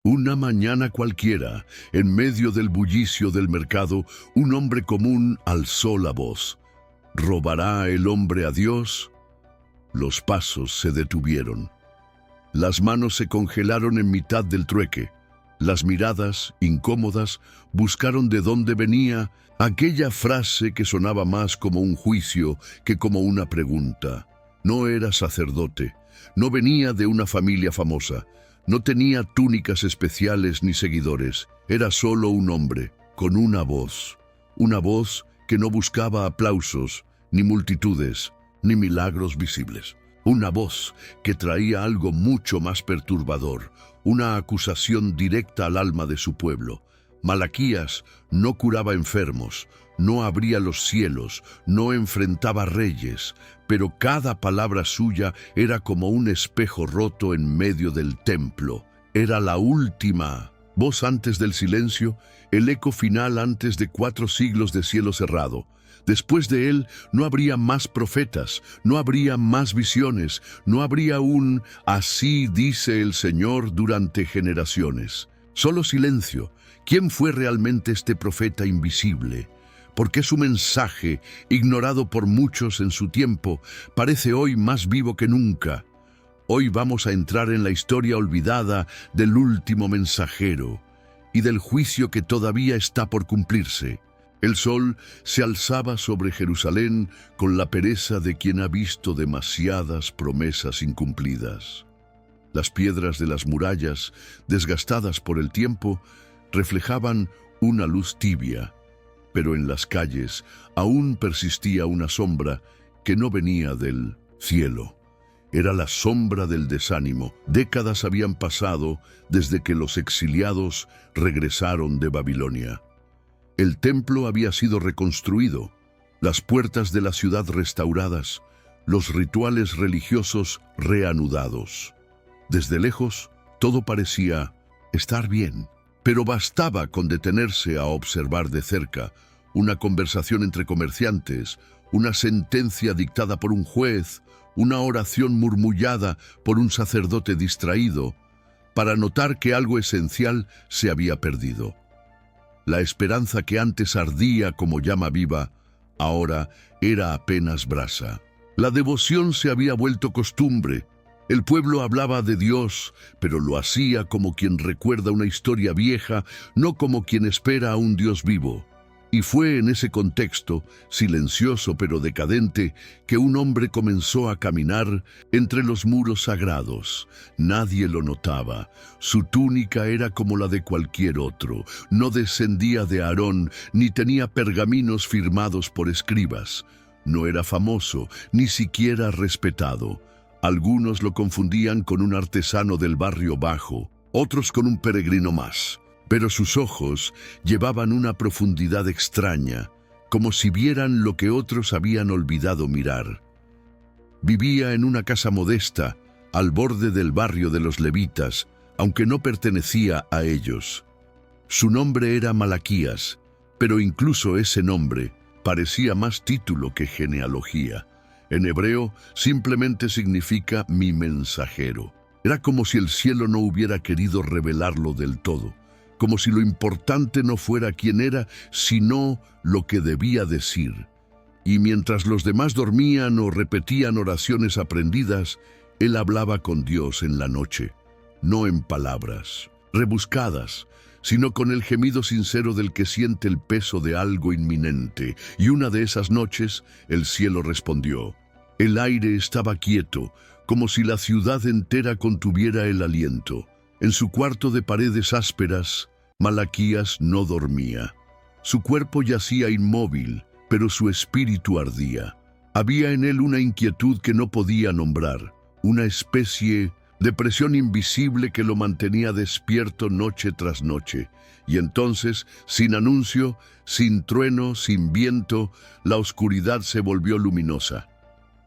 Una mañana cualquiera, en medio del bullicio del mercado, un hombre común alzó la voz. ¿Robará el hombre a Dios? Los pasos se detuvieron. Las manos se congelaron en mitad del trueque. Las miradas, incómodas, buscaron de dónde venía aquella frase que sonaba más como un juicio que como una pregunta. No era sacerdote, no venía de una familia famosa, no tenía túnicas especiales ni seguidores. Era solo un hombre, con una voz que no buscaba aplausos, ni multitudes, ni milagros visibles. Una voz que traía algo mucho más perturbador, una acusación directa al alma de su pueblo. Malaquías no curaba enfermos, no abría los cielos, no enfrentaba reyes, pero cada palabra suya era como un espejo roto en medio del templo. Era la última voz antes del silencio, el eco final antes de 4 siglos de cielo cerrado. Después de él no habría más profetas, no habría más visiones, no habría un «así dice el Señor» durante generaciones. Solo silencio. ¿Quién fue realmente este profeta invisible? ¿Por qué su mensaje, ignorado por muchos en su tiempo, parece hoy más vivo que nunca? Hoy vamos a entrar en la historia olvidada del último mensajero y del juicio que todavía está por cumplirse. El sol se alzaba sobre Jerusalén con la pereza de quien ha visto demasiadas promesas incumplidas. Las piedras de las murallas, desgastadas por el tiempo, reflejaban una luz tibia, pero en las calles aún persistía una sombra que no venía del cielo. Era la sombra del desánimo. Décadas habían pasado desde que los exiliados regresaron de Babilonia. El templo había sido reconstruido, las puertas de la ciudad restauradas, los rituales religiosos reanudados. Desde lejos, todo parecía estar bien, pero bastaba con detenerse a observar de cerca una conversación entre comerciantes, una sentencia dictada por un juez, una oración murmullada por un sacerdote distraído, para notar que algo esencial se había perdido. La esperanza que antes ardía como llama viva, ahora era apenas brasa. La devoción se había vuelto costumbre. El pueblo hablaba de Dios, pero lo hacía como quien recuerda una historia vieja, no como quien espera a un Dios vivo. Y fue en ese contexto, silencioso pero decadente, que un hombre comenzó a caminar entre los muros sagrados. Nadie lo notaba. Su túnica era como la de cualquier otro. No descendía de Aarón, ni tenía pergaminos firmados por escribas. No era famoso, ni siquiera respetado. Algunos lo confundían con un artesano del barrio bajo, otros con un peregrino más. Pero sus ojos llevaban una profundidad extraña, como si vieran lo que otros habían olvidado mirar. Vivía en una casa modesta, al borde del barrio de los levitas, aunque no pertenecía a ellos. Su nombre era Malaquías, pero incluso ese nombre parecía más título que genealogía. En hebreo simplemente significa «mi mensajero». Era como si el cielo no hubiera querido revelarlo del todo, como si lo importante no fuera quién era, sino lo que debía decir. Y mientras los demás dormían o repetían oraciones aprendidas, él hablaba con Dios en la noche, no en palabras rebuscadas, sino con el gemido sincero del que siente el peso de algo inminente. Y una de esas noches, el cielo respondió. El aire estaba quieto, como si la ciudad entera contuviera el aliento. En su cuarto de paredes ásperas, Malaquías no dormía. Su cuerpo yacía inmóvil, pero su espíritu ardía. Había en él una inquietud que no podía nombrar, una especie de presión invisible que lo mantenía despierto noche tras noche. Y entonces, sin anuncio, sin trueno, sin viento, la oscuridad se volvió luminosa.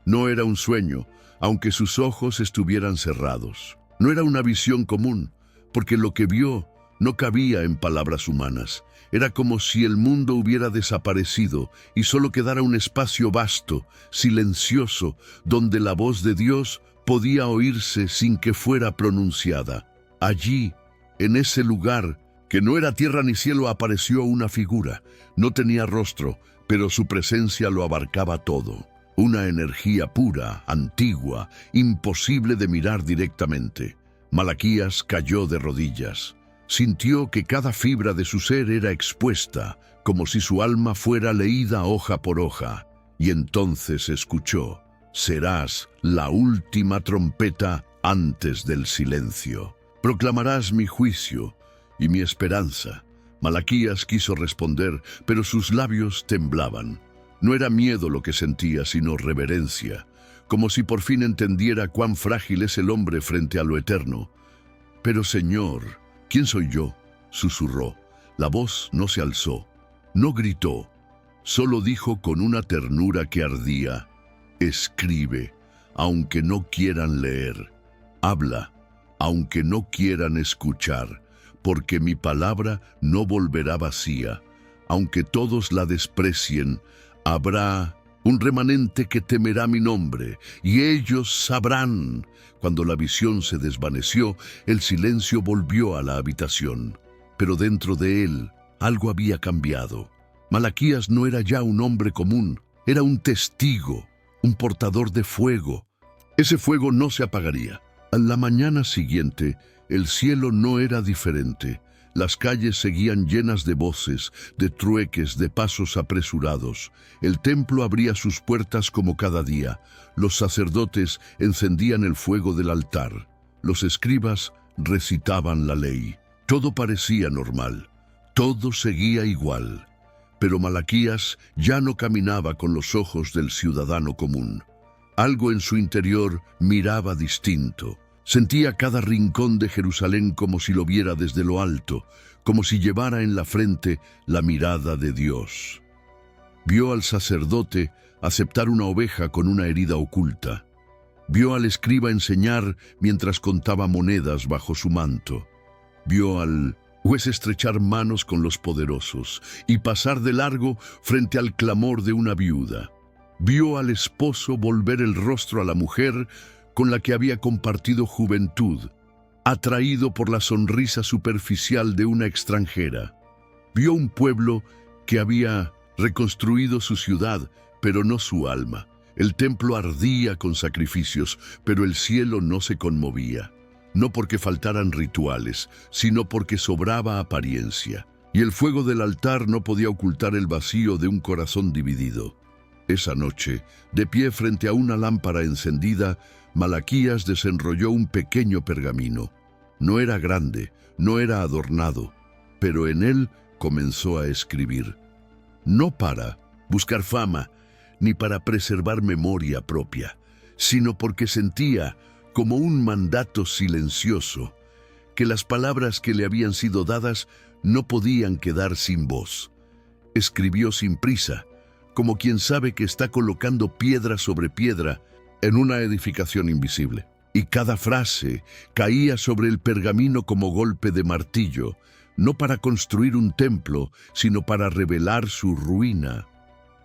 No era un sueño, aunque sus ojos estuvieran cerrados. No era una visión común, porque lo que vio no cabía en palabras humanas. Era como si el mundo hubiera desaparecido y solo quedara un espacio vasto, silencioso, donde la voz de Dios podía oírse sin que fuera pronunciada. Allí, En ese lugar, que no era tierra ni cielo, apareció una figura. No tenía rostro, pero su presencia lo abarcaba todo. Una energía pura, antigua, imposible de mirar directamente. Malaquías cayó de rodillas. Sintió que cada fibra de su ser era expuesta, como si su alma fuera leída hoja por hoja. Y entonces escuchó: serás la última trompeta antes del silencio. Proclamarás mi juicio y mi esperanza. Malaquías quiso responder, pero sus labios temblaban. No era miedo lo que sentía, sino reverencia, como si por fin entendiera cuán frágil es el hombre frente a lo eterno. «Pero, Señor, ¿quién soy yo?», susurró. La voz no se alzó, no gritó, solo dijo con una ternura que ardía: «Escribe, aunque no quieran leer. Habla, aunque no quieran escuchar, porque mi palabra no volverá vacía. Aunque todos la desprecien, habrá un remanente que temerá mi nombre, y ellos sabrán». Cuando la visión se desvaneció, el silencio volvió a la habitación. Pero dentro de él, algo había cambiado. Malaquías no era ya un hombre común, era un testigo, un portador de fuego. Ese fuego no se apagaría. A la mañana siguiente, el cielo no era diferente. Las calles seguían llenas de voces, de trueques, de pasos apresurados. El templo abría sus puertas como cada día. Los sacerdotes encendían el fuego del altar. Los escribas recitaban la ley. Todo parecía normal. Todo seguía igual. Pero Malaquías ya no caminaba con los ojos del ciudadano común. Algo en su interior miraba distinto. Sentía cada rincón de Jerusalén como si lo viera desde lo alto, como si llevara en la frente la mirada de Dios. Vio al sacerdote aceptar una oveja con una herida oculta. Vio al escriba enseñar mientras contaba monedas bajo su manto. Vio al juez estrechar manos con los poderosos y pasar de largo frente al clamor de una viuda. Vio al esposo volver el rostro a la mujer con la que había compartido juventud, atraído por la sonrisa superficial de una extranjera. Vio un pueblo que había reconstruido su ciudad, pero no su alma. El templo ardía con sacrificios, pero el cielo no se conmovía. No porque faltaran rituales, sino porque sobraba apariencia. Y el fuego del altar no podía ocultar el vacío de un corazón dividido. Esa noche, de pie frente a una lámpara encendida, Malaquías desenrolló un pequeño pergamino. No era grande, no era adornado, pero en él comenzó a escribir. No para buscar fama, ni para preservar memoria propia, sino porque sentía, como un mandato silencioso, que las palabras que le habían sido dadas no podían quedar sin voz. Escribió sin prisa, como quien sabe que está colocando piedra sobre piedra en una edificación invisible. Y cada frase caía sobre el pergamino como golpe de martillo, no para construir un templo, sino para revelar su ruina.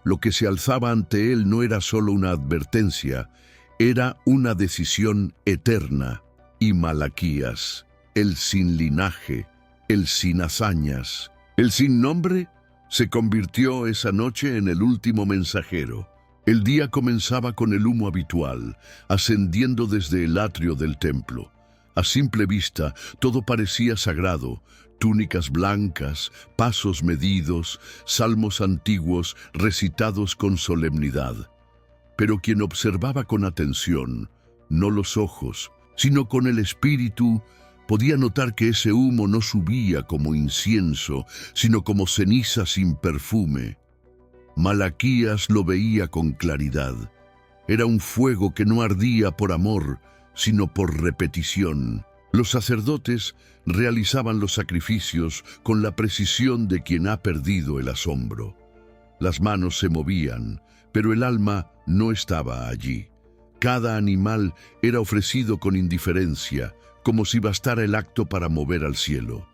Lo que se alzaba ante él no era solo una advertencia, era una decisión eterna. Y Malaquías, el sin linaje, el sin hazañas, el sin nombre, se convirtió esa noche en el último mensajero. El día comenzaba con el humo habitual, ascendiendo desde el atrio del templo. A simple vista, todo parecía sagrado: túnicas blancas, pasos medidos, salmos antiguos recitados con solemnidad. Pero quien observaba con atención, no los ojos, sino con el espíritu, podía notar que ese humo no subía como incienso, sino como ceniza sin perfume. Malaquías lo veía con claridad. Era un fuego que no ardía por amor, sino por repetición. Los sacerdotes realizaban los sacrificios con la precisión de quien ha perdido el asombro. Las manos se movían, pero el alma no estaba allí. Cada animal era ofrecido con indiferencia, como si bastara el acto para mover al cielo.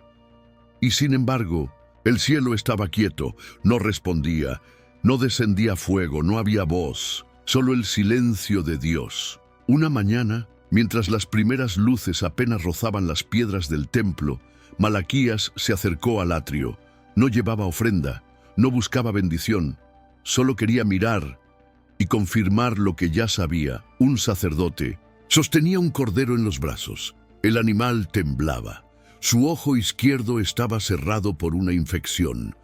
Y sin embargo, el cielo estaba quieto, no respondía, no descendía fuego, no había voz, solo el silencio de Dios. Una mañana, mientras las primeras luces apenas rozaban las piedras del templo, Malaquías se acercó al atrio. No llevaba ofrenda, no buscaba bendición, solo quería mirar y confirmar lo que ya sabía. Un sacerdote sostenía un cordero en los brazos. El animal temblaba. Su ojo izquierdo estaba cerrado por una infección.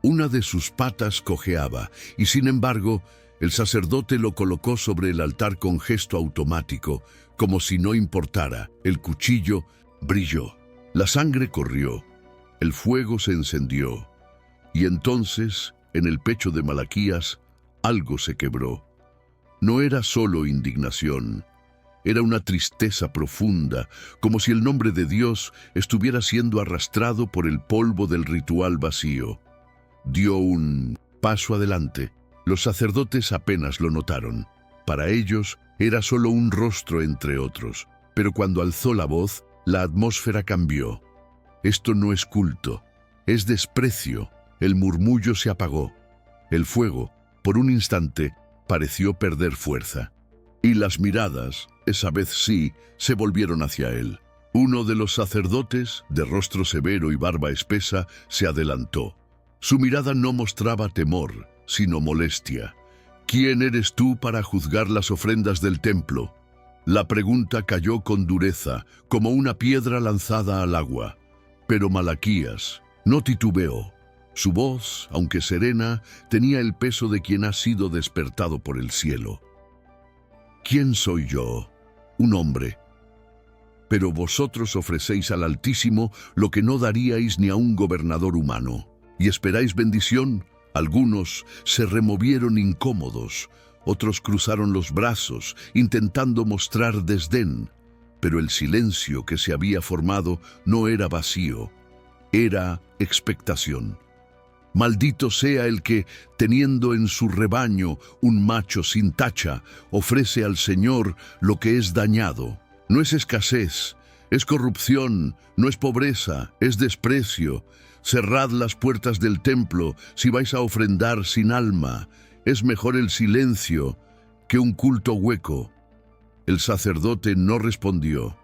Una de sus patas cojeaba y, sin embargo, el sacerdote lo colocó sobre el altar con gesto automático, como si no importara. El cuchillo brilló. La sangre corrió. El fuego se encendió. Y entonces, en el pecho de Malaquías, algo se quebró. No era solo indignación. Era una tristeza profunda, como si el nombre de Dios estuviera siendo arrastrado por el polvo del ritual vacío. Dio un paso adelante. Los sacerdotes apenas lo notaron. Para ellos era solo un rostro entre otros. Pero cuando alzó la voz, la atmósfera cambió. Esto no es culto, es desprecio. El murmullo se apagó. El fuego, por un instante, pareció perder fuerza. Y las miradas, esa vez sí, se volvieron hacia él. Uno de los sacerdotes, de rostro severo y barba espesa, se adelantó. Su mirada no mostraba temor, sino molestia. ¿Quién eres tú para juzgar las ofrendas del templo? La pregunta cayó con dureza, como una piedra lanzada al agua. Pero Malaquías no titubeó. Su voz, aunque serena, tenía el peso de quien ha sido despertado por el cielo. ¿Quién soy yo? Un hombre. Pero vosotros ofrecéis al Altísimo lo que no daríais ni a un gobernador humano. ¿Y esperáis bendición? Algunos se removieron incómodos, otros cruzaron los brazos, intentando mostrar desdén. Pero el silencio que se había formado no era vacío, era expectación. Maldito sea el que, teniendo en su rebaño un macho sin tacha, ofrece al Señor lo que es dañado. No es escasez, es corrupción, no es pobreza, es desprecio. Cerrad las puertas del templo si vais a ofrendar sin alma. Es mejor el silencio que un culto hueco. El sacerdote no respondió,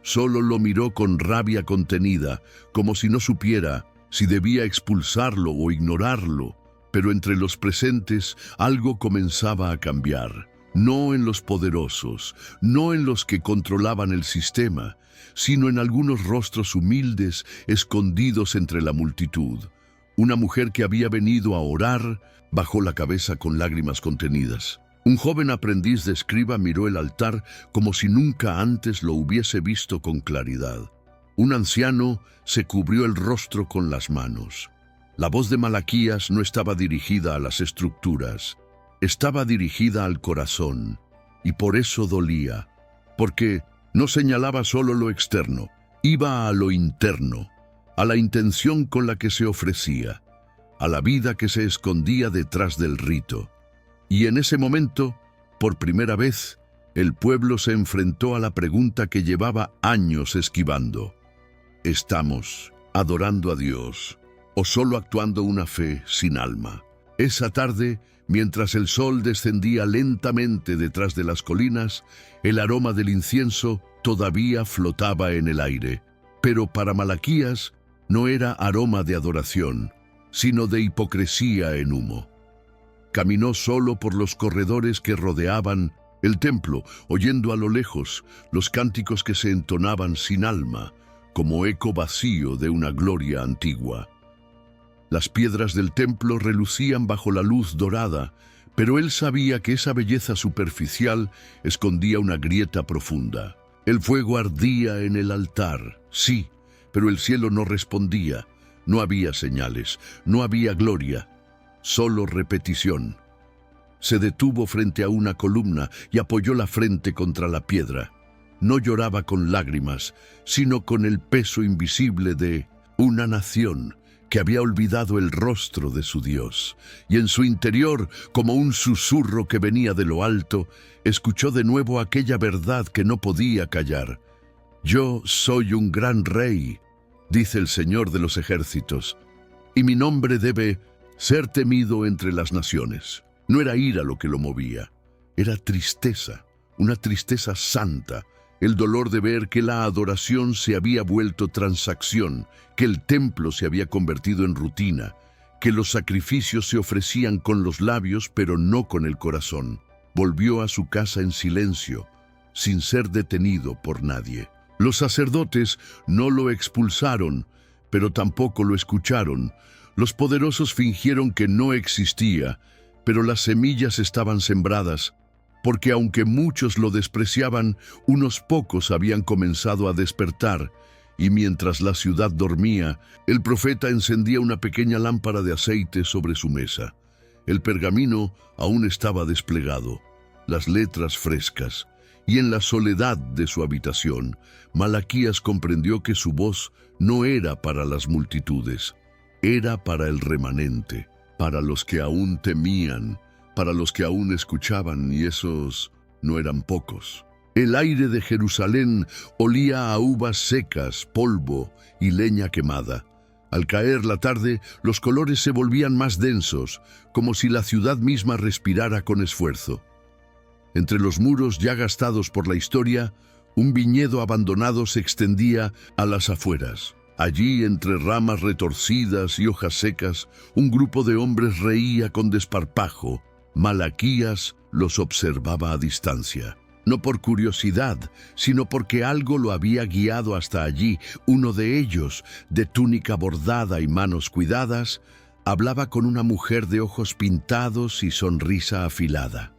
solo lo miró con rabia contenida, como si no supiera si debía expulsarlo o ignorarlo. Pero entre los presentes algo comenzaba a cambiar. No en los poderosos, no en los que controlaban el sistema, sino en algunos rostros humildes escondidos entre la multitud. Una mujer que había venido a orar bajó la cabeza con lágrimas contenidas. Un joven aprendiz de escriba miró el altar como si nunca antes lo hubiese visto con claridad. Un anciano se cubrió el rostro con las manos. La voz de Malaquías no estaba dirigida a las estructuras, estaba dirigida al corazón, y por eso dolía, porque no señalaba solo lo externo, iba a lo interno, a la intención con la que se ofrecía, a la vida que se escondía detrás del rito. Y en ese momento, por primera vez, el pueblo se enfrentó a la pregunta que llevaba años esquivando. ¿Estamos adorando a Dios o solo actuando una fe sin alma? Esa tarde, mientras el sol descendía lentamente detrás de las colinas, el aroma del incienso todavía flotaba en el aire. Pero para Malaquías no era aroma de adoración, sino de hipocresía en humo. Caminó solo por los corredores que rodeaban el templo, oyendo a lo lejos los cánticos que se entonaban sin alma, como eco vacío de una gloria antigua. Las piedras del templo relucían bajo la luz dorada, pero él sabía que esa belleza superficial escondía una grieta profunda. El fuego ardía en el altar, sí, pero el cielo no respondía. No había señales, no había gloria, solo repetición. Se detuvo frente a una columna y apoyó la frente contra la piedra. No lloraba con lágrimas, sino con el peso invisible de una nación que había olvidado el rostro de su Dios. Y en su interior, como un susurro que venía de lo alto, escuchó de nuevo aquella verdad que no podía callar. Yo soy un gran rey, dice el Señor de los ejércitos, y mi nombre debe ser temido entre las naciones. No era ira lo que lo movía, era tristeza, una tristeza santa. el dolor de ver que la adoración se había vuelto transacción, que el templo se había convertido en rutina, que los sacrificios se ofrecían con los labios pero no con el corazón. Volvió a su casa en silencio, sin ser detenido por nadie. Los sacerdotes no lo expulsaron, pero tampoco lo escucharon. Los poderosos fingieron que no existía, pero las semillas estaban sembradas, porque aunque muchos lo despreciaban, unos pocos habían comenzado a despertar, y mientras la ciudad dormía, el profeta encendía una pequeña lámpara de aceite sobre su mesa. El pergamino aún estaba desplegado, las letras frescas, y en la soledad de su habitación, Malaquías comprendió que su voz no era para las multitudes, era para el remanente, para los que aún temían, para los que aún escuchaban, y esos no eran pocos. El aire de Jerusalén olía a uvas secas, polvo y leña quemada. Al caer la tarde, los colores se volvían más densos, como si la ciudad misma respirara con esfuerzo. Entre los muros ya gastados por la historia, un viñedo abandonado se extendía a las afueras. Allí, entre ramas retorcidas y hojas secas, un grupo de hombres reía con desparpajo. Malaquías los observaba a distancia. No por curiosidad, sino porque algo lo había guiado hasta allí. Uno de ellos, de túnica bordada y manos cuidadas, hablaba con una mujer de ojos pintados y sonrisa afilada.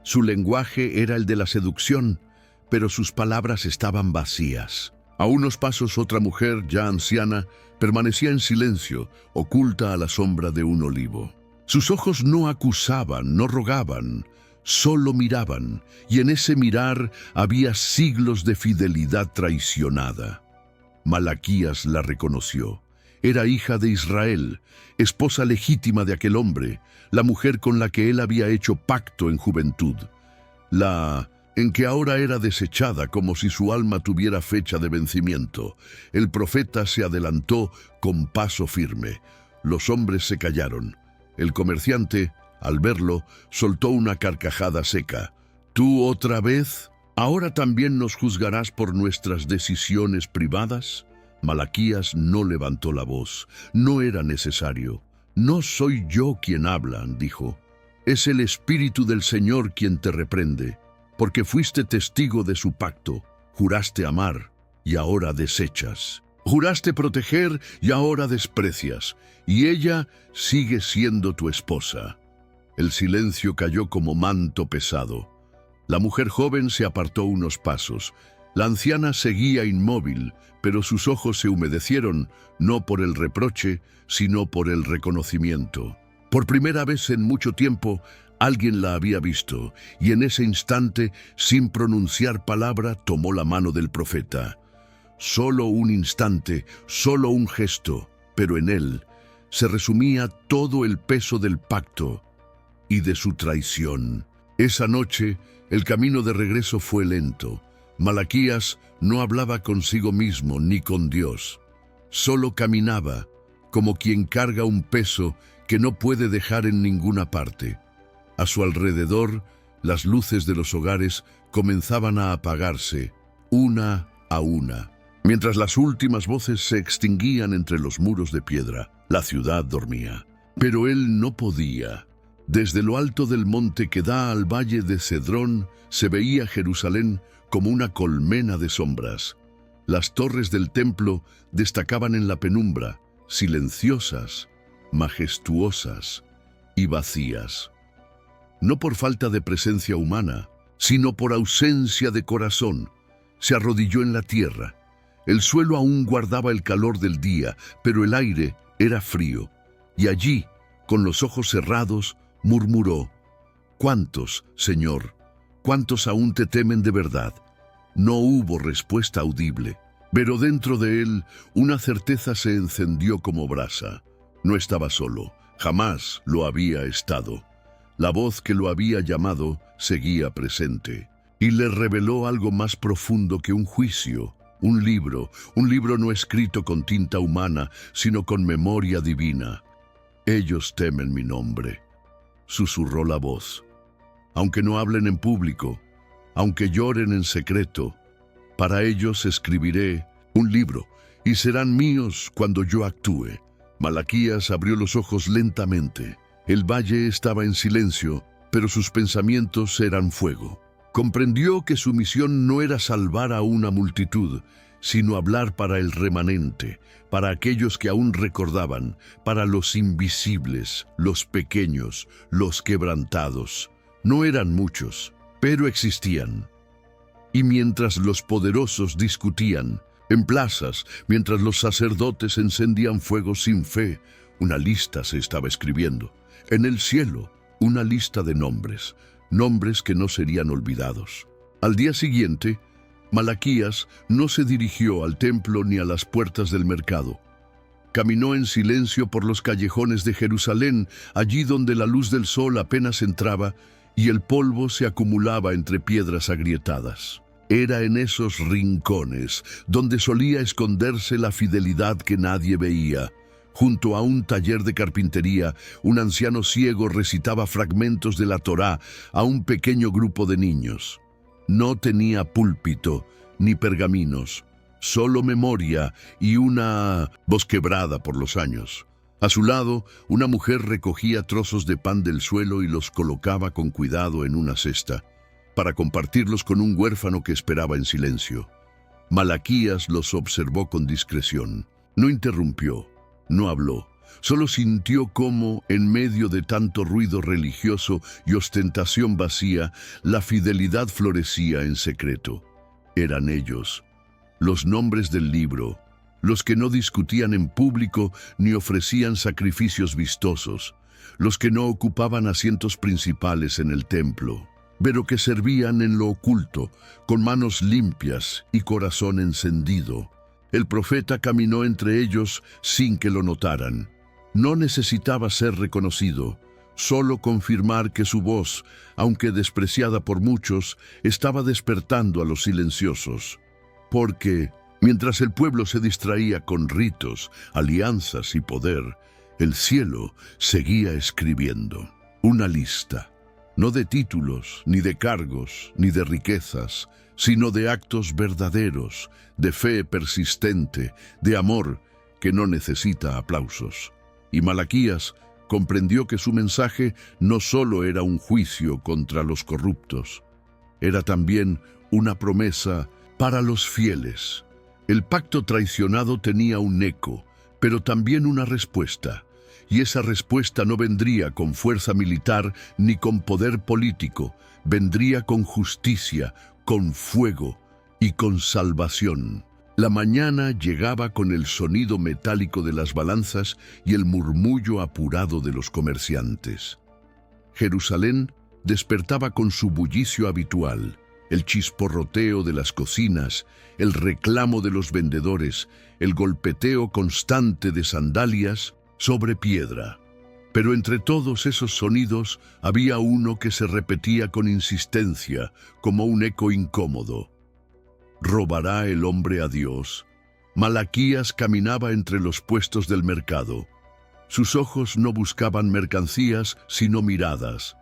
Su lenguaje era el de la seducción, pero sus palabras estaban vacías. A unos pasos otra mujer, ya anciana, permanecía en silencio, oculta a la sombra de un olivo. Sus ojos no acusaban, no rogaban, solo miraban, y en ese mirar había siglos de fidelidad traicionada. Malaquías la reconoció. Era hija de Israel, esposa legítima de aquel hombre, la mujer con la que él había hecho pacto en juventud, la en que ahora era desechada como si su alma tuviera fecha de vencimiento. El profeta se adelantó con paso firme. Los hombres se callaron. El comerciante, al verlo, soltó una carcajada seca. ¿Tú otra vez? ¿Ahora también nos juzgarás por nuestras decisiones privadas? Malaquías no levantó la voz. No era necesario. No soy yo quien habla, dijo. Es el Espíritu del Señor quien te reprende, porque fuiste testigo de su pacto. Juraste amar y ahora desechas. Juraste proteger y ahora desprecias. Y ella sigue siendo tu esposa. El silencio cayó como manto pesado. La mujer joven se apartó unos pasos. La anciana seguía inmóvil, pero sus ojos se humedecieron, no por el reproche, sino por el reconocimiento. Por primera vez en mucho tiempo, alguien la había visto, y en ese instante, sin pronunciar palabra, tomó la mano del profeta. Solo un instante, solo un gesto, pero en él se resumía todo el peso del pacto y de su traición. Esa noche, el camino de regreso fue lento. Malaquías no hablaba consigo mismo ni con Dios. Solo caminaba, como quien carga un peso que no puede dejar en ninguna parte. A su alrededor, las luces de los hogares comenzaban a apagarse, una a una. Mientras las últimas voces se extinguían entre los muros de piedra, la ciudad dormía. Pero él no podía. Desde lo alto del monte que da al valle de Cedrón, se veía Jerusalén como una colmena de sombras. Las torres del templo destacaban en la penumbra, silenciosas, majestuosas y vacías. No por falta de presencia humana, sino por ausencia de corazón. Se arrodilló en la tierra. El suelo aún guardaba el calor del día, pero el aire era frío. Y allí, con los ojos cerrados, murmuró: ¿Cuántos, Señor? ¿Cuántos aún te temen de verdad? No hubo respuesta audible, pero dentro de él una certeza se encendió como brasa. No estaba solo, jamás lo había estado. La voz que lo había llamado seguía presente, y le reveló algo más profundo que un juicio, un libro no escrito con tinta humana, sino con memoria divina. Ellos temen mi nombre, susurró la voz. Aunque no hablen en público, aunque lloren en secreto, Para ellos escribiré un libro, y serán míos cuando yo actúe. Malaquías abrió los ojos lentamente. El valle estaba en silencio, pero sus pensamientos eran fuego. Comprendió que su misión no era salvar a una multitud, sino hablar para el remanente, para aquellos que aún recordaban, para los invisibles, los pequeños, los quebrantados. No eran muchos, pero existían. Y mientras los poderosos discutían, en plazas, mientras los sacerdotes encendían fuegos sin fe, una lista se estaba escribiendo. En el cielo, una lista de nombres, nombres que no serían olvidados. Al día siguiente, Malaquías no se dirigió al templo ni a las puertas del mercado. Caminó en silencio por los callejones de Jerusalén, allí donde la luz del sol apenas entraba y el polvo se acumulaba entre piedras agrietadas. Era en esos rincones donde solía esconderse la fidelidad que nadie veía. Junto a un taller de carpintería, un anciano ciego recitaba fragmentos de la Torá a un pequeño grupo de niños. No tenía púlpito ni pergaminos, solo memoria y una voz quebrada por los años. A su lado, una mujer recogía trozos de pan del suelo y los colocaba con cuidado en una cesta, para compartirlos con un huérfano que esperaba en silencio. Malaquías los observó con discreción. No interrumpió, no habló, solo sintió cómo, en medio de tanto ruido religioso y ostentación vacía, la fidelidad florecía en secreto. Eran ellos, los nombres del libro, los que no discutían en público ni ofrecían sacrificios vistosos, los que no ocupaban asientos principales en el templo, pero que servían en lo oculto, con manos limpias y corazón encendido. El profeta caminó entre ellos sin que lo notaran. No necesitaba ser reconocido, solo confirmar que su voz, aunque despreciada por muchos, estaba despertando a los silenciosos. Porque, mientras el pueblo se distraía con ritos, alianzas y poder, el cielo seguía escribiendo una lista. No de títulos, ni de cargos, ni de riquezas, sino de actos verdaderos, de fe persistente, de amor que no necesita aplausos. Y Malaquías comprendió que su mensaje no solo era un juicio contra los corruptos, era también una promesa para los fieles. El pacto traicionado tenía un eco, pero también una respuesta. Y esa respuesta no vendría con fuerza militar ni con poder político, vendría con justicia, con fuego y con salvación. La mañana llegaba con el sonido metálico de las balanzas y el murmullo apurado de los comerciantes. Jerusalén despertaba con su bullicio habitual, el chisporroteo de las cocinas, el reclamo de los vendedores, el golpeteo constante de sandalias sobre piedra. Pero entre todos esos sonidos había uno que se repetía con insistencia, como un eco incómodo. ¿Robará el hombre a Dios? Malaquías caminaba entre los puestos del mercado. Sus ojos no buscaban mercancías, sino miradas.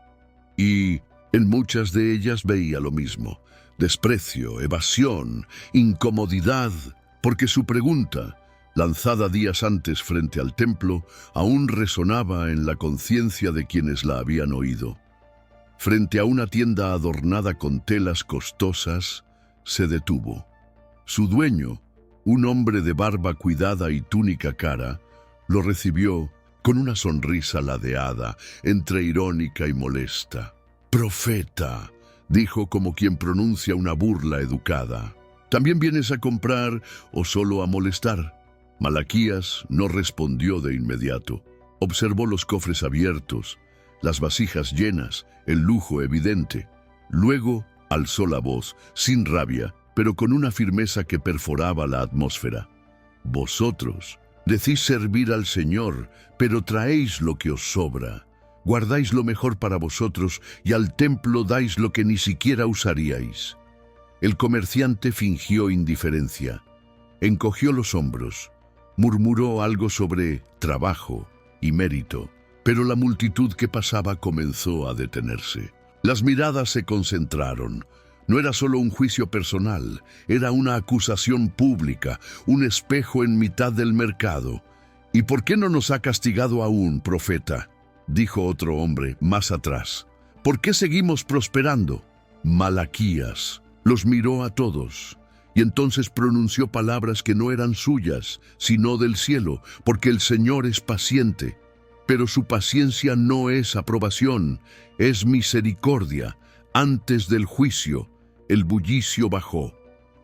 Y en muchas de ellas veía lo mismo: desprecio, evasión, incomodidad, porque su pregunta, lanzada días antes frente al templo, aún resonaba en la conciencia de quienes la habían oído. Frente a una tienda adornada con telas costosas, se detuvo. Su dueño, un hombre de barba cuidada y túnica cara, lo recibió con una sonrisa ladeada, entre irónica y molesta. «Profeta», dijo como quien pronuncia una burla educada. «¿También vienes a comprar o solo a molestar?» Malaquías no respondió de inmediato. Observó los cofres abiertos, las vasijas llenas, el lujo evidente. Luego alzó la voz, sin rabia, pero con una firmeza que perforaba la atmósfera. «Vosotros decís servir al Señor, pero traéis lo que os sobra. Guardáis lo mejor para vosotros y al templo dais lo que ni siquiera usaríais». El comerciante fingió indiferencia. Encogió los hombros. Murmuró algo sobre trabajo y mérito, pero la multitud que pasaba comenzó a detenerse. Las miradas se concentraron. No era solo un juicio personal, era una acusación pública, un espejo en mitad del mercado. ¿Y por qué no nos ha castigado aún, profeta?, dijo otro hombre más atrás. ¿Por qué seguimos prosperando? Malaquías los miró a todos y entonces pronunció palabras que no eran suyas, sino del cielo, porque el Señor es paciente. Pero su paciencia no es aprobación, es misericordia. Antes del juicio, el bullicio bajó.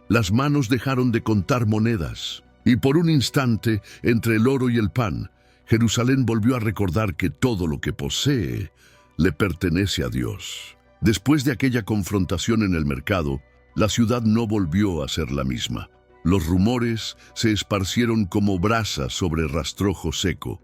Las manos dejaron de contar monedas, y por un instante, entre el oro y el pan, Jerusalén volvió a recordar que todo lo que posee le pertenece a Dios. Después de aquella confrontación en el mercado, la ciudad no volvió a ser la misma. Los rumores se esparcieron como brasas sobre rastrojo seco.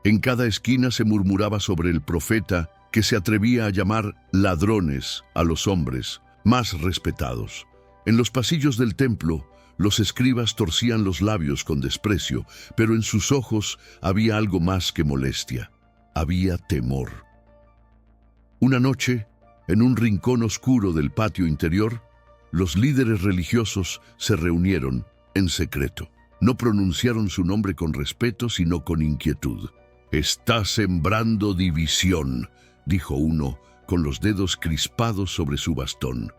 En cada esquina se murmuraba sobre el profeta que se atrevía a llamar ladrones a los hombres más respetados. En los pasillos del templo, los escribas torcían los labios con desprecio, pero en sus ojos había algo más que molestia. Había temor. Una noche, en un rincón oscuro del patio interior, los líderes religiosos se reunieron en secreto. No pronunciaron su nombre con respeto, sino con inquietud. «Está sembrando división», dijo uno, con los dedos crispados sobre su bastón.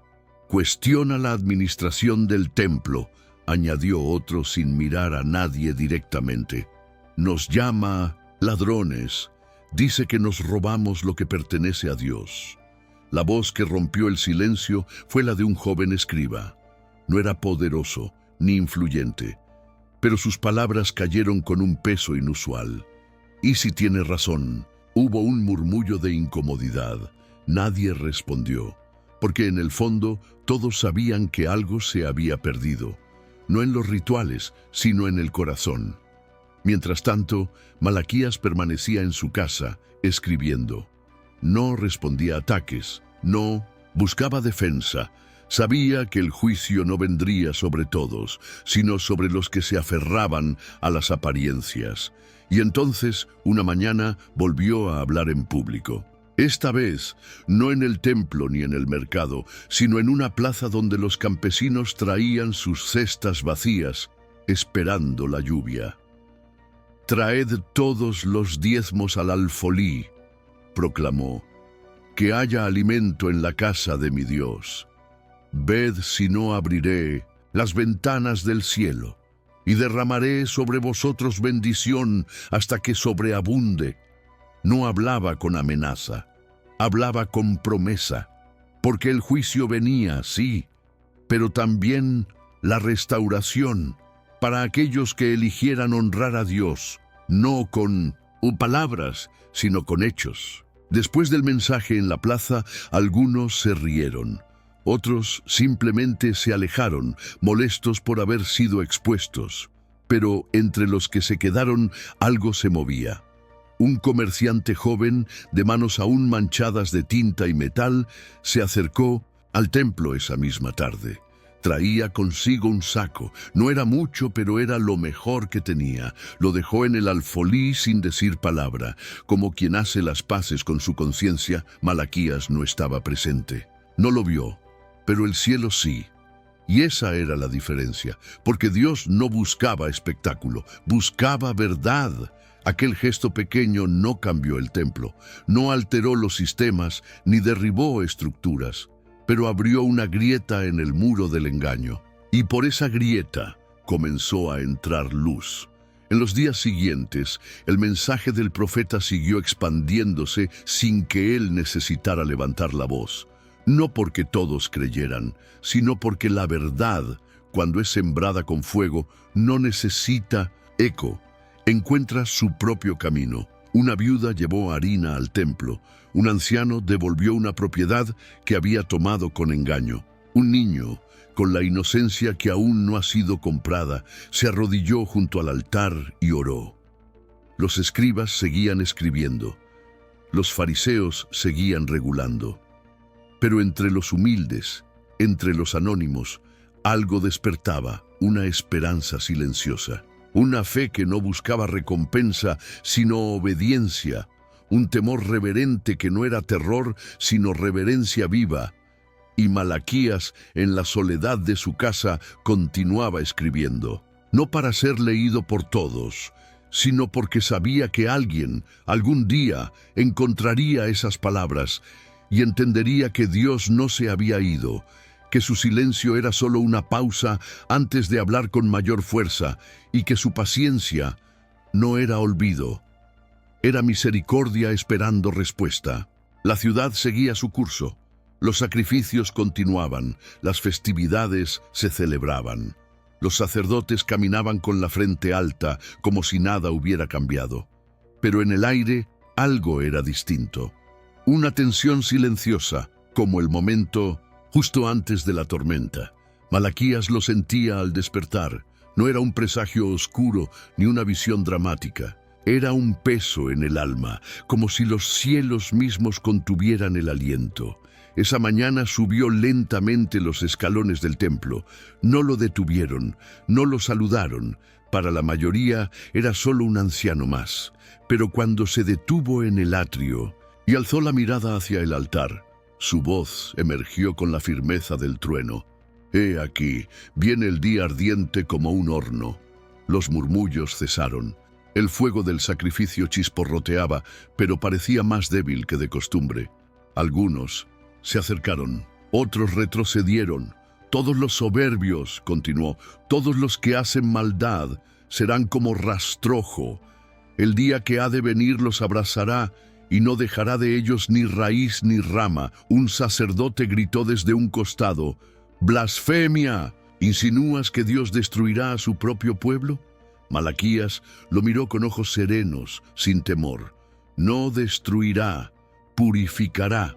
«Cuestiona la administración del templo», añadió otro sin mirar a nadie directamente. «Nos llama ladrones. Dice que nos robamos lo que pertenece a Dios». La voz que rompió el silencio fue la de un joven escriba. No era poderoso ni influyente, pero sus palabras cayeron con un peso inusual. «Y si tiene razón». Hubo un murmullo de incomodidad. Nadie respondió, porque en el fondo todos sabían que algo se había perdido, no en los rituales, sino en el corazón. Mientras tanto, Malaquías permanecía en su casa, escribiendo. No respondía a ataques, no buscaba defensa. Sabía que el juicio no vendría sobre todos, sino sobre los que se aferraban a las apariencias. Y entonces, una mañana, volvió a hablar en público. Esta vez, no en el templo ni en el mercado, sino en una plaza donde los campesinos traían sus cestas vacías, esperando la lluvia. «Traed todos los diezmos al alfolí», proclamó, «que haya alimento en la casa de mi Dios. Ved si no abriré las ventanas del cielo, y derramaré sobre vosotros bendición hasta que sobreabunde». No hablaba con amenaza, hablaba con promesa, porque el juicio venía, sí, pero también la restauración para aquellos que eligieran honrar a Dios, no con palabras, sino con hechos. Después del mensaje en la plaza, algunos se rieron. Otros simplemente se alejaron, molestos por haber sido expuestos. Pero entre los que se quedaron, algo se movía. Un comerciante joven, de manos aún manchadas de tinta y metal, se acercó al templo esa misma tarde. Traía consigo un saco. No era mucho, pero era lo mejor que tenía. Lo dejó en el alfolí sin decir palabra. Como quien hace las paces con su conciencia, Malaquías no estaba presente. No lo vio, pero el cielo sí. Y esa era la diferencia, porque Dios no buscaba espectáculo, buscaba verdad. Aquel gesto pequeño no cambió el templo, no alteró los sistemas, ni derribó estructuras, pero abrió una grieta en el muro del engaño. Y por esa grieta comenzó a entrar luz. En los días siguientes, el mensaje del profeta siguió expandiéndose sin que él necesitara levantar la voz. No porque todos creyeran, sino porque la verdad, cuando es sembrada con fuego, no necesita eco. Encuentra su propio camino. Una viuda llevó harina al templo. Un anciano devolvió una propiedad que había tomado con engaño. Un niño, con la inocencia que aún no ha sido comprada, se arrodilló junto al altar y oró. Los escribas seguían escribiendo. Los fariseos seguían regulando. Pero entre los humildes, entre los anónimos, algo despertaba, una esperanza silenciosa. Una fe que no buscaba recompensa, sino obediencia. Un temor reverente que no era terror, sino reverencia viva. Y Malaquías, en la soledad de su casa, continuaba escribiendo, no para ser leído por todos, sino porque sabía que alguien, algún día, encontraría esas palabras y entendería que Dios no se había ido, que su silencio era solo una pausa antes de hablar con mayor fuerza y que su paciencia no era olvido, era misericordia esperando respuesta. La ciudad seguía su curso. Los sacrificios continuaban, las festividades se celebraban. Los sacerdotes caminaban con la frente alta, como si nada hubiera cambiado. Pero en el aire algo era distinto. Una tensión silenciosa, como el momento justo antes de la tormenta. Malaquías lo sentía al despertar. No era un presagio oscuro ni una visión dramática. Era un peso en el alma, como si los cielos mismos contuvieran el aliento. Esa mañana subió lentamente los escalones del templo. No lo detuvieron, no lo saludaron. Para la mayoría era solo un anciano más. Pero cuando se detuvo en el atrio y alzó la mirada hacia el altar, su voz emergió con la firmeza del trueno. «He aquí, viene el día ardiente como un horno». Los murmullos cesaron. El fuego del sacrificio chisporroteaba, pero parecía más débil que de costumbre. Algunos se acercaron, otros retrocedieron. Todos los soberbios, continuó, todos los que hacen maldad, serán como rastrojo. El día que ha de venir los abrazará, y no dejará de ellos ni raíz ni rama. Un sacerdote gritó desde un costado, «¡Blasfemia! ¿Insinúas que Dios destruirá a su propio pueblo?» Malaquías lo miró con ojos serenos, sin temor. «No destruirá, purificará,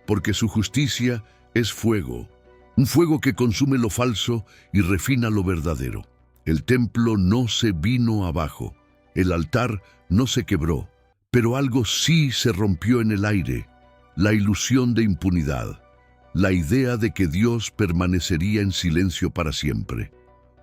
porque su justicia es fuego, un fuego que consume lo falso y refina lo verdadero». El templo no se vino abajo, el altar no se quebró, pero algo sí se rompió en el aire, la ilusión de impunidad, la idea de que Dios permanecería en silencio para siempre.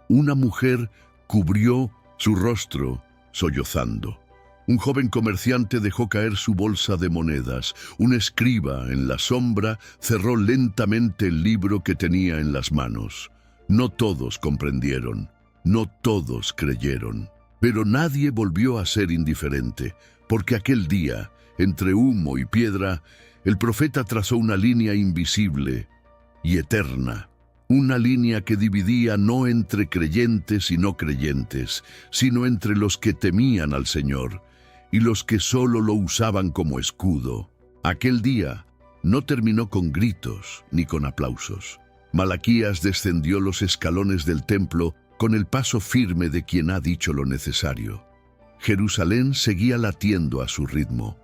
Una mujer cubrió su rostro sollozando. Un joven comerciante dejó caer su bolsa de monedas. Un escriba, en la sombra, cerró lentamente el libro que tenía en las manos. No todos comprendieron, no todos creyeron, pero nadie volvió a ser indiferente, porque aquel día, entre humo y piedra, el profeta trazó una línea invisible y eterna. Una línea que dividía no entre creyentes y no creyentes, sino entre los que temían al Señor y los que solo lo usaban como escudo. Aquel día no terminó con gritos ni con aplausos. Malaquías descendió los escalones del templo con el paso firme de quien ha dicho lo necesario. Jerusalén seguía latiendo a su ritmo.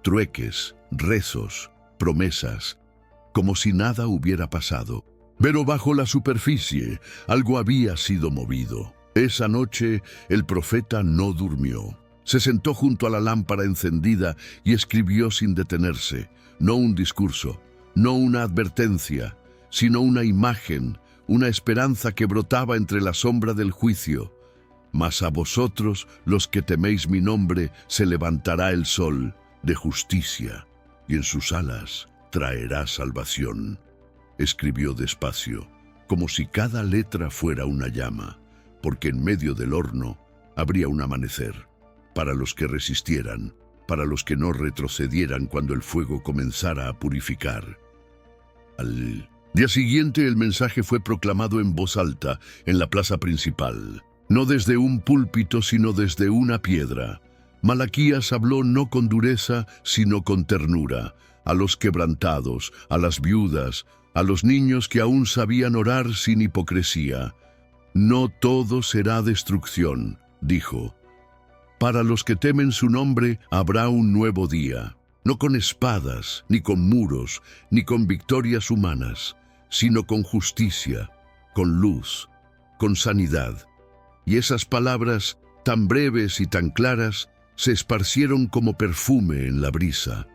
Trueques, rezos, promesas, como si nada hubiera pasado. Pero bajo la superficie, algo había sido movido. Esa noche, el profeta no durmió. Se sentó junto a la lámpara encendida y escribió sin detenerse. No un discurso, no una advertencia, sino una imagen, una esperanza que brotaba entre la sombra del juicio. Mas a vosotros, los que teméis mi nombre, se levantará el sol de justicia, y en sus alas traerá salvación. Escribió despacio, como si cada letra fuera una llama, porque en medio del horno habría un amanecer, para los que resistieran, para los que no retrocedieran cuando el fuego comenzara a purificar. Al día siguiente el mensaje fue proclamado en voz alta en la plaza principal, no desde un púlpito sino desde una piedra. Malaquías habló no con dureza sino con ternura, a los quebrantados, a las viudas, a los niños que aún sabían orar sin hipocresía. No todo será destrucción, dijo. Para los que temen su nombre habrá un nuevo día, no con espadas, ni con muros, ni con victorias humanas, sino con justicia, con luz, con sanidad. Y esas palabras, tan breves y tan claras, se esparcieron como perfume en la brisa.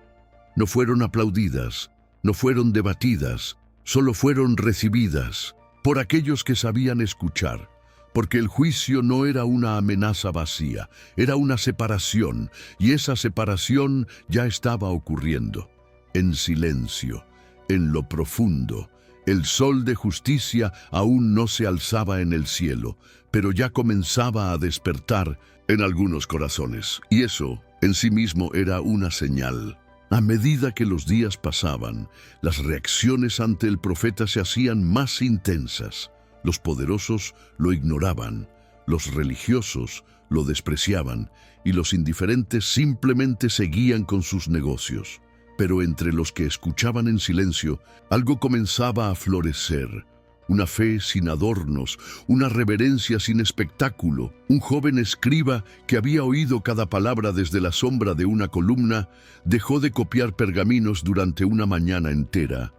No fueron aplaudidas, no fueron debatidas, solo fueron recibidas por aquellos que sabían escuchar, porque el juicio no era una amenaza vacía, era una separación, y esa separación ya estaba ocurriendo, en silencio, en lo profundo, El sol de justicia aún no se alzaba en el cielo, pero ya comenzaba a despertar en algunos corazones, y eso en sí mismo era una señal. A medida que los días pasaban, las reacciones ante el profeta se hacían más intensas. Los poderosos lo ignoraban, los religiosos lo despreciaban y los indiferentes simplemente seguían con sus negocios. Pero entre los que escuchaban en silencio, algo comenzaba a florecer. Una fe sin adornos, una reverencia sin espectáculo. Un joven escriba que había oído cada palabra desde la sombra de una columna, dejó de copiar pergaminos durante una mañana entera.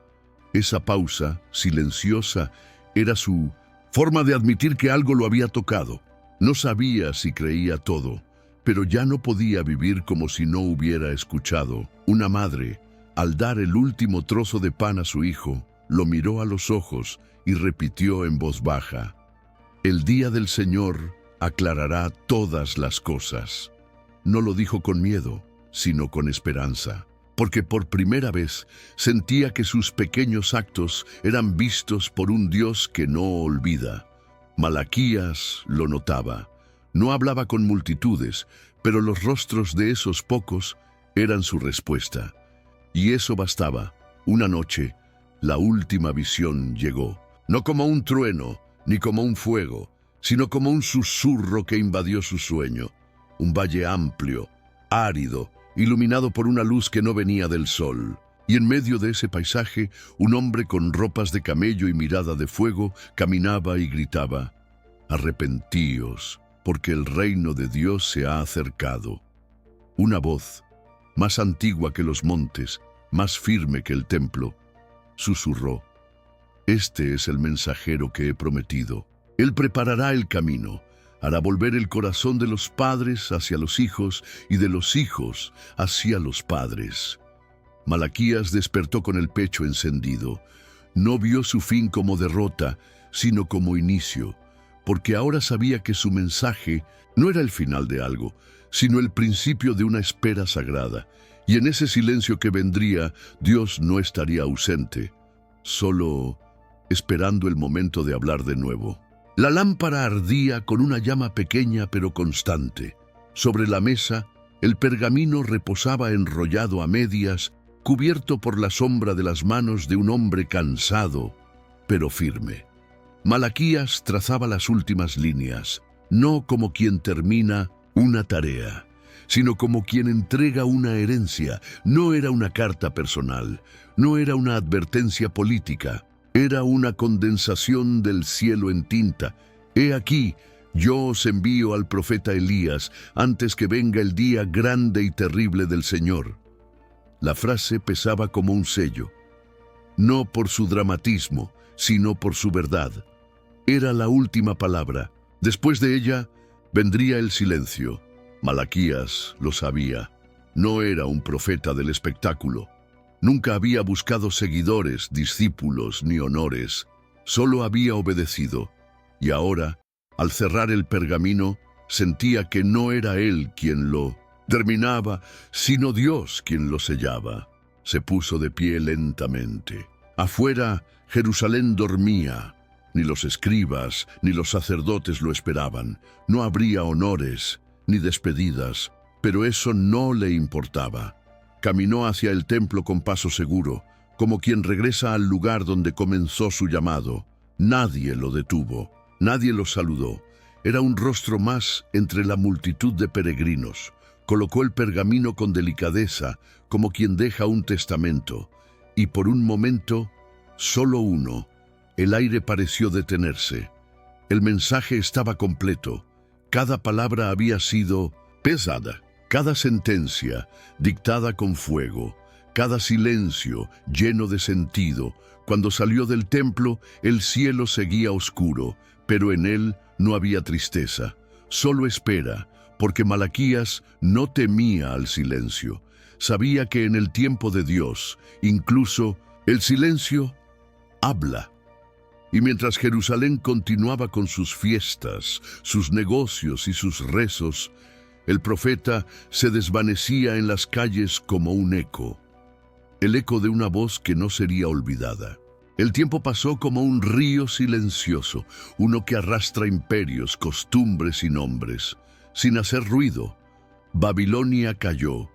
Esa pausa, silenciosa, era su forma de admitir que algo lo había tocado. No sabía si creía todo, pero ya no podía vivir como si no hubiera escuchado. Una madre, al dar el último trozo de pan a su hijo, lo miró a los ojos y repitió en voz baja: «El día del Señor aclarará todas las cosas». No lo dijo con miedo, sino con esperanza, porque por primera vez sentía que sus pequeños actos eran vistos por un Dios que no olvida. Malaquías lo notaba. No hablaba con multitudes, pero los rostros de esos pocos eran su respuesta. Y eso bastaba. Una noche, la última visión llegó. No como un trueno, ni como un fuego, sino como un susurro que invadió su sueño. Un valle amplio, árido, iluminado por una luz que no venía del sol. Y en medio de ese paisaje, un hombre con ropas de camello y mirada de fuego caminaba y gritaba: «Arrepentíos, porque el reino de Dios se ha acercado». Una voz, más antigua que los montes, más firme que el templo, susurró: «Este es el mensajero que he prometido. Él preparará el camino, hará volver el corazón de los padres hacia los hijos y de los hijos hacia los padres». Malaquías despertó con el pecho encendido. No vio su fin como derrota, sino como inicio, porque ahora sabía que su mensaje no era el final de algo, sino el principio de una espera sagrada. Y en ese silencio que vendría, Dios no estaría ausente, solo esperando el momento de hablar de nuevo. La lámpara ardía con una llama pequeña pero constante. Sobre la mesa, el pergamino reposaba enrollado a medias, cubierto por la sombra de las manos de un hombre cansado, pero firme. Malaquías trazaba las últimas líneas, no como quien termina una tarea, sino como quien entrega una herencia. No era una carta personal, no era una advertencia política, era una condensación del cielo en tinta. «He aquí, yo os envío al profeta Elías antes que venga el día grande y terrible del Señor». La frase pesaba como un sello, no por su dramatismo, sino por su verdad. Era la última palabra. Después de ella, vendría el silencio. Malaquías lo sabía. No era un profeta del espectáculo. Nunca había buscado seguidores, discípulos ni honores. Solo había obedecido. Y ahora, al cerrar el pergamino, sentía que no era él quien lo terminaba, sino Dios quien lo sellaba. Se puso de pie lentamente. Afuera, Jerusalén dormía. Ni los escribas ni los sacerdotes lo esperaban. No habría honores ni despedidas, pero eso no le importaba. Caminó hacia el templo con paso seguro, como quien regresa al lugar donde comenzó su llamado. Nadie lo detuvo, nadie lo saludó. Era un rostro más entre la multitud de peregrinos. Colocó el pergamino con delicadeza, como quien deja un testamento, y por un momento, solo uno, el aire pareció detenerse. El mensaje estaba completo. Cada palabra había sido pesada. Cada sentencia, dictada con fuego, cada silencio, lleno de sentido. Cuando salió del templo, el cielo seguía oscuro, pero en él no había tristeza, solo espera, porque Malaquías no temía al silencio. Sabía que en el tiempo de Dios, incluso el silencio habla. Y mientras Jerusalén continuaba con sus fiestas, sus negocios y sus rezos, el profeta se desvanecía en las calles como un eco, el eco de una voz que no sería olvidada. El tiempo pasó como un río silencioso, uno que arrastra imperios, costumbres y nombres, sin hacer ruido. Babilonia cayó,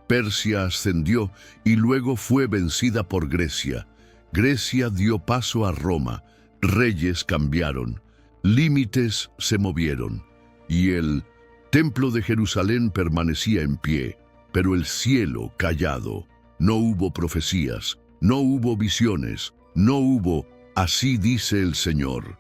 Persia ascendió y luego fue vencida por Grecia. Grecia dio paso a Roma, reyes cambiaron, límites se movieron, y el templo de Jerusalén permanecía en pie, pero el cielo callado. No hubo profecías, no hubo visiones, no hubo, así dice el Señor.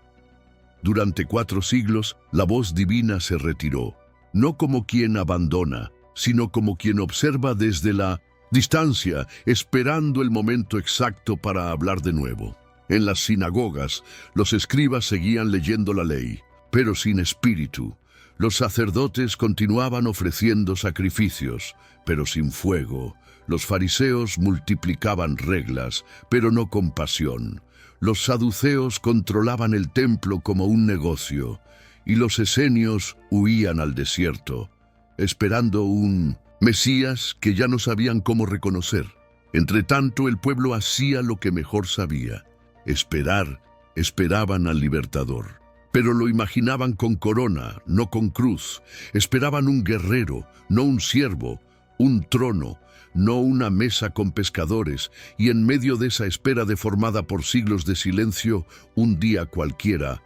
Durante 4 siglos, la voz divina se retiró, no como quien abandona, sino como quien observa desde la distancia, esperando el momento exacto para hablar de nuevo. En las sinagogas, los escribas seguían leyendo la ley, pero sin espíritu. Los sacerdotes continuaban ofreciendo sacrificios, pero sin fuego. Los fariseos multiplicaban reglas, pero no con pasión. Los saduceos controlaban el templo como un negocio, y los esenios huían al desierto, esperando un Mesías que ya no sabían cómo reconocer. Entretanto, el pueblo hacía lo que mejor sabía: esperar. Esperaban al libertador. Pero lo imaginaban con corona, no con cruz. Esperaban un guerrero, no un siervo, un trono, no una mesa con pescadores, y en medio de esa espera deformada por siglos de silencio, un día cualquiera,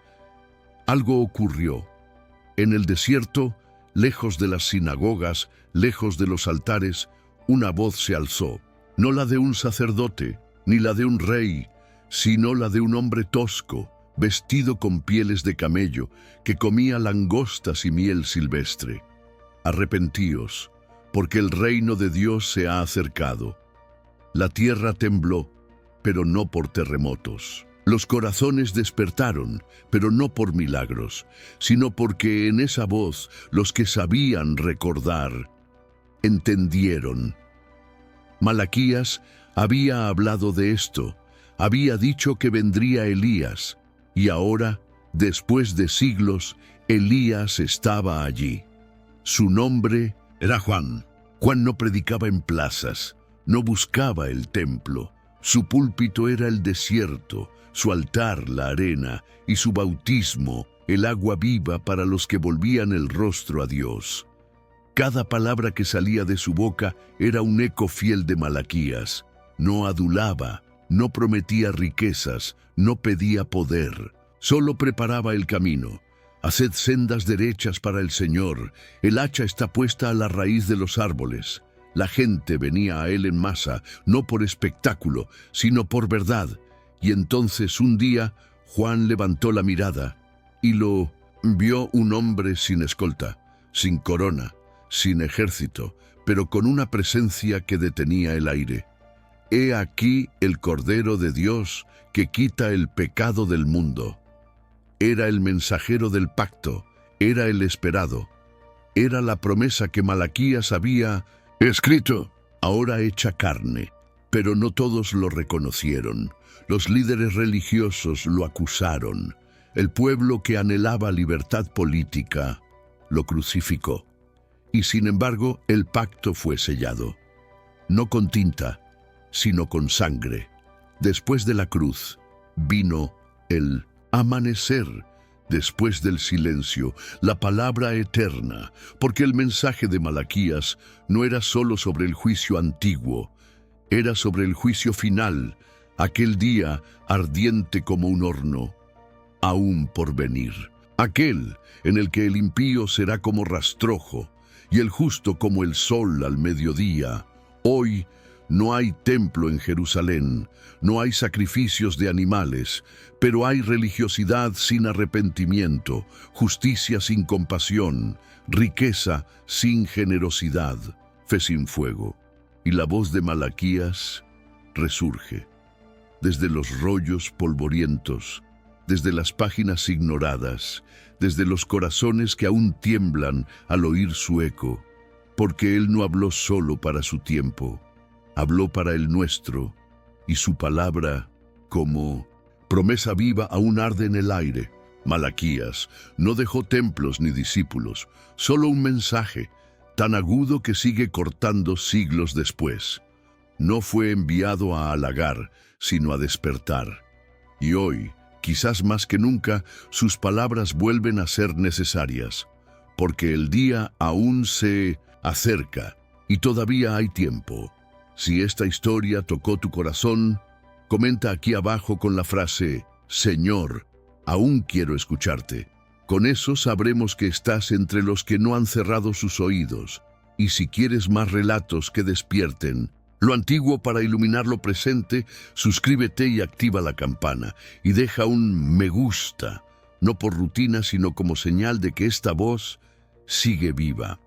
algo ocurrió. En el desierto, lejos de las sinagogas, lejos de los altares, una voz se alzó, no la de un sacerdote, ni la de un rey, sino la de un hombre tosco, vestido con pieles de camello, que comía langostas y miel silvestre. Arrepentíos, porque el reino de Dios se ha acercado. La tierra tembló, pero no por terremotos. Los corazones despertaron, pero no por milagros, sino porque en esa voz los que sabían recordar entendieron. Malaquías había hablado de esto, había dicho que vendría Elías, y ahora, después de siglos, Elías estaba allí. Su nombre era Juan. Juan no predicaba en plazas, no buscaba el templo. Su púlpito era el desierto, su altar la arena, y su bautismo el agua viva para los que volvían el rostro a Dios. Cada palabra que salía de su boca era un eco fiel de Malaquías. No adulaba, no prometía riquezas, no pedía poder, solo preparaba el camino. Haced sendas derechas para el Señor, el hacha está puesta a la raíz de los árboles. La gente venía a él en masa, no por espectáculo, sino por verdad. Y entonces un día Juan levantó la mirada y lo vio un hombre sin escolta, sin corona, sin ejército, pero con una presencia que detenía el aire. He aquí el Cordero de Dios que quita el pecado del mundo. Era el mensajero del pacto, era el esperado, era la promesa que Malaquías había escrito, ahora hecha carne. Pero no todos lo reconocieron. Los líderes religiosos lo acusaron. El pueblo que anhelaba libertad política lo crucificó. Y sin embargo, el pacto fue sellado, no con tinta, sino con sangre. Después de la cruz vino el amanecer, después del silencio, la palabra eterna, porque el mensaje de Malaquías no era solo sobre el juicio antiguo, era sobre el juicio final, aquel día ardiente como un horno, aún por venir, aquel en el que el impío será como rastrojo y el justo como el sol al mediodía. Hoy no hay templo en Jerusalén, no hay sacrificios de animales, pero hay religiosidad sin arrepentimiento, justicia sin compasión, riqueza sin generosidad, fe sin fuego. Y la voz de Malaquías resurge, desde los rollos polvorientos, desde las páginas ignoradas, desde los corazones que aún tiemblan al oír su eco, porque él no habló solo para su tiempo, habló para el nuestro, y su palabra, como promesa viva, aún arde en el aire. Malaquías no dejó templos ni discípulos, solo un mensaje, tan agudo que sigue cortando siglos después. No fue enviado a halagar, sino a despertar. Y hoy, quizás más que nunca, sus palabras vuelven a ser necesarias, porque el día aún se acerca y todavía hay tiempo. Si esta historia tocó tu corazón, comenta aquí abajo con la frase, Señor, aún quiero escucharte. Con eso sabremos que estás entre los que no han cerrado sus oídos. Y si quieres más relatos que despierten lo antiguo para iluminar lo presente, suscríbete y activa la campana. Y deja un me gusta, no por rutina, sino como señal de que esta voz sigue viva.